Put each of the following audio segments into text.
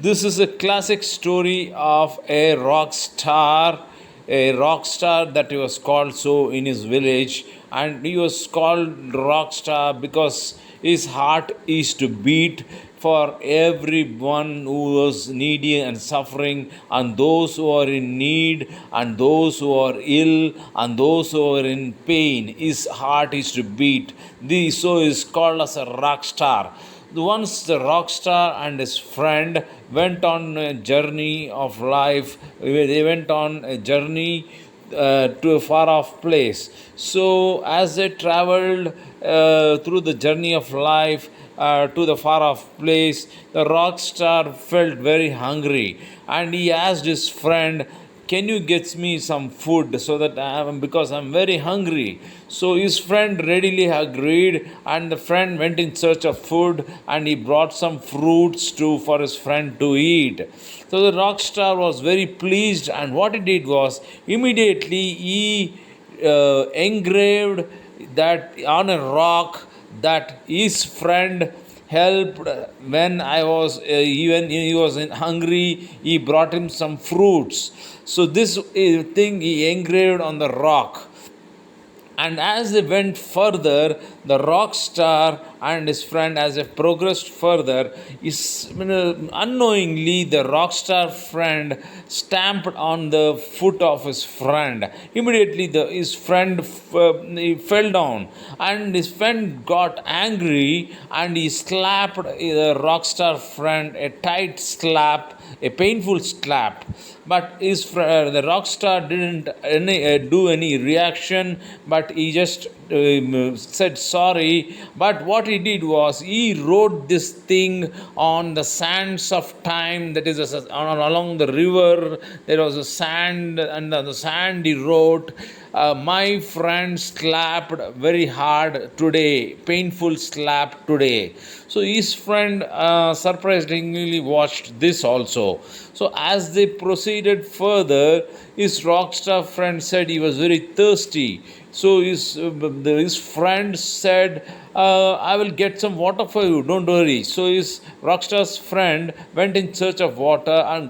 This is a classic story of a rock star that he was called so in his village, and he was called rock star because his heart is to beat for everyone who was needy and suffering, and those who are in need, and those who are ill, and those who are in pain. His heart is to beat. This so is called as a rock star. Once the rock star and his friend went on a journey of life. They went on a journey to a far off place. So, as they traveled through the journey of life to the far off place, the rock star felt very hungry, and he asked his friend, can you get me some food so that because I'm very hungry. So his friend readily agreed, and the friend went in search of food, and he brought some fruits to for his friend to eat. So the rock star was very pleased, and what he did was immediately he engraved that on a rock that his friend helped when I was even he was hungry. He brought him some fruits. So this thing he engraved on the rock, and as they went further, the rock star and his friend, as they progressed further, unknowingly the rock star friend stamped on the foot of his friend. Immediately, his friend he fell down, and his friend got angry, and he slapped the rock star friend a tight slap, a painful slap. But the rock star didn't do any reaction, but he just said sorry. But what he did was he wrote this thing on the sands of time, that is along the river. There was a sand, and on the sand he wrote, my friend slapped very hard today, painful slap today. So his friend surprisingly watched this also. So as they proceeded further, his rockstar friend said he was very thirsty. So his friend said, I will get some water for you, don't worry. So his rockstar's friend went in search of water and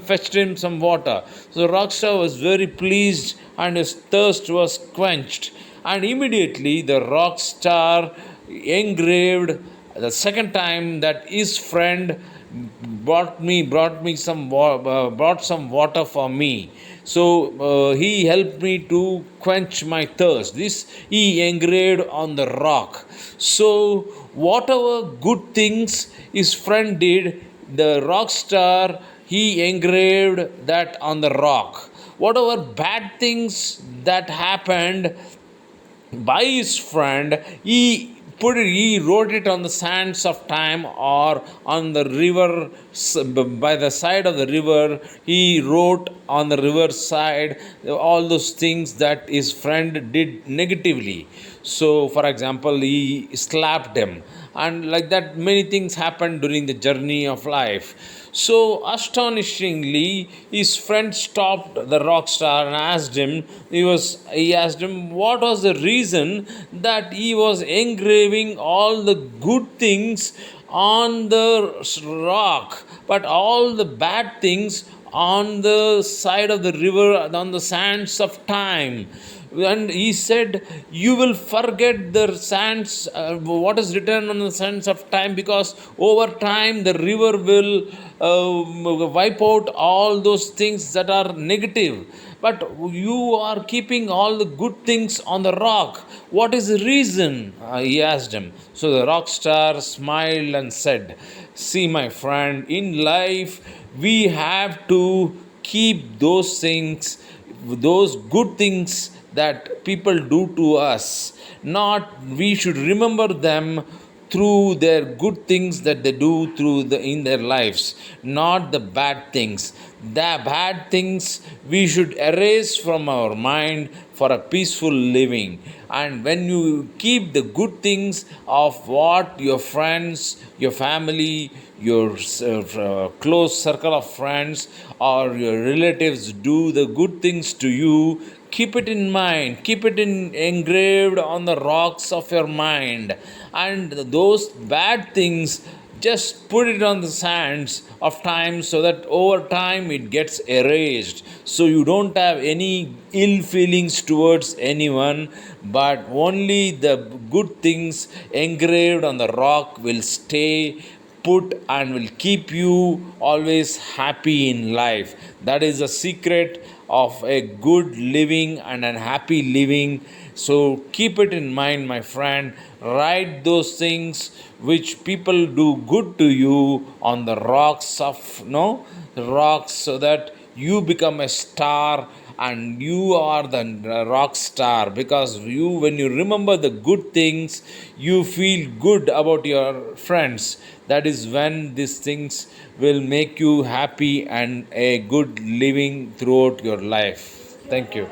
fetched him some water. So the rockstar was very pleased, and his thirst was quenched. And immediately the rockstar engraved the second time that his friend brought some water for me. So he helped me to quench my thirst. This he engraved on the rock. So whatever good things his friend did, the rock star he engraved that on the rock. Whatever bad things that happened by his friend, he wrote it on the sands of time, or on the river, by the side of the river. He wrote on the river side all those things that his friend did negatively. So for example, he slapped him, and like that many things happened during the journey of life. So astonishingly, his friend stopped the rock star and he asked him what was the reason that he was engraving all the good things on the rock, but all the bad things on the side of the river, on the sands of time. And he said, you will forget the sands, what is written on the sands of time, because over time the river will wipe out all those things that are negative. But you are keeping all the good things on the rock. What is the reason? He asked him. So the rock star smiled and said, see, my friend, in life we have to keep those things, those good things that people do to us. Not we should remember them through their good things that they do in their lives, not the bad things. The bad things we should erase from our mind for a peaceful living. And when you keep the good things of what your friends, your family, your close circle of friends, or your relatives do the good things to you, keep it in mind, keep it engraved on the rocks of your mind. And those bad things just put it on the sands of time, so that over time it gets erased, so you don't have any ill feelings towards anyone, but only the good things engraved on the rock will stay put and will keep you always happy in life. That is the secret of a good living and a happy living. So keep it in mind, my friend. Write those things which people do good to you on the rocks of no rocks, so that you become a star, and you are the rock star, because you, when you remember the good things, you feel good about your friends. That is when these things will make you happy and a good living throughout your life. Thank you.